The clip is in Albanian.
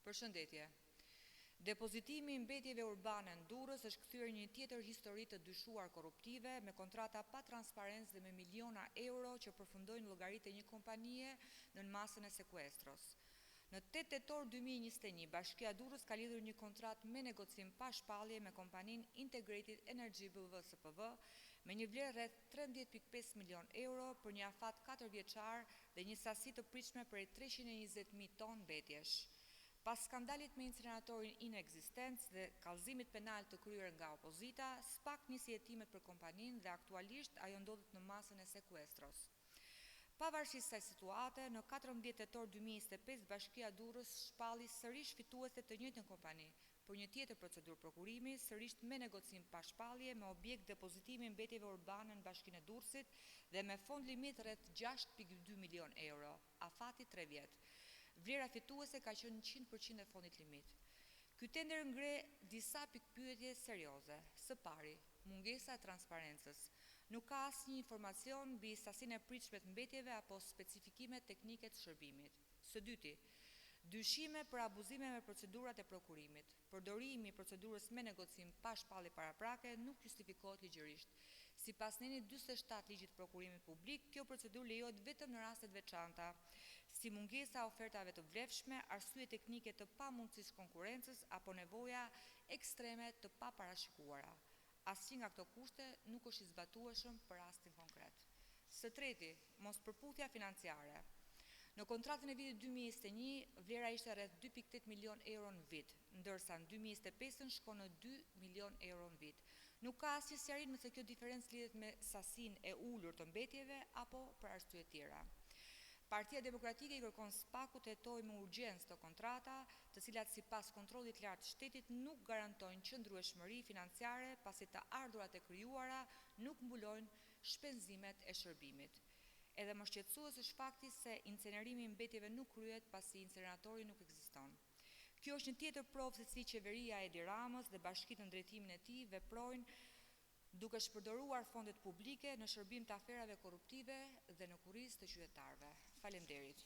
Përshëndetje. Depozitimi i mbetjeve urbane në Durrës është kthyer një tjetër histori të dyshuar korruptive me kontrata pa transparencë dhe me miliona euro që përfundojnë llogaritë e një kompanie në masën e sekuestros. Në 8 tetor 2021, Bashkia e Durrës ka lidhur një kontratë me negocim pa shpallje me kompaninë Integrated Energy BV SPV me një vlerë rreth 13.5 milion euro për një afat 4 vjeçar dhe një sasi të pritshme prej 320.000 ton mbetjesh. Pas skandalit me inceneratorin inekzistent dhe kallëzimit penal të kryer nga opozita, SPAK nisi hetimet për kompaninë dhe aktualisht ajo ndodhet në masën e sekuestros. Pavarësisht kësaj situate, në 14 tetor 2025 Bashkia e Durrës shpalli sërish fituese të njëjtën kompani për një tjetër procedurë prokurimi, sërish me negocim pa shpallje me objekt depozitimi i mbetjeve urbane në Bashkinë e Durrësit dhe me fond limit rreth 6.2 milion euro, afati 3 vjet. Vlera fituese ka qenë 100% e fondit limit. Ky tender ngre disa pikpyetje serioze. Së pari, mungesa e transparencës. Nuk ka asnjë informacion mbi sasinë e pritshme të mbetjeve apo specifikime teknike të shërbimit. Së dyti, dyshime për abuzime me procedurat e prokurimit. Përdorimi i procedurës me negocim pa shpallje paraprake nuk justifikohet ligjërisht. Sipas neni 47 ligjit të prokurimit publik, kjo procedurë lejohet vetëm në raste të veçanta, si mungesa e ofertave të vlefshme, arsye teknike të pamundësisë konkurrencës apo nevoja ekstreme të paparashikuara. Asnjë nga këto kushte nuk është i zbatueshëm për rastin konkret. Së treti, mospërputhja financiare. Në kontratën e vitit 2021, vlera ishte rreth 2.8 milion euro në vit, ndërsa në 2025 shkon në 2 milion euro në vit. Nuk ka asnjë sqarim nëse kjo diferencë lidhet me sasinë e ulur të mbetjeve apo për arsye tjera. Partia Demokratike i kërkon SPAK-ut të hetojë me urgjencë të kontrata, të cilat sipas kontrollit lart të shtetit nuk garantojnë qëndrueshmëri financiare, pasi të ardhurat e krijuara nuk mbulojnë shpenzimet e shërbimit. Edhe më shqetësues është fakti se incenerimi i mbetjeve nuk kryhet pasi inceneratori nuk ekziston. Kjo është një tjetër provë se si qeveria e Edi Ramës dhe bashkitë në drejtimin e tij veprojnë duke shpërdoruar fondet publike në shërbim të aferave korruptive dhe në kurrizë të qytetarëve. Faleminderit.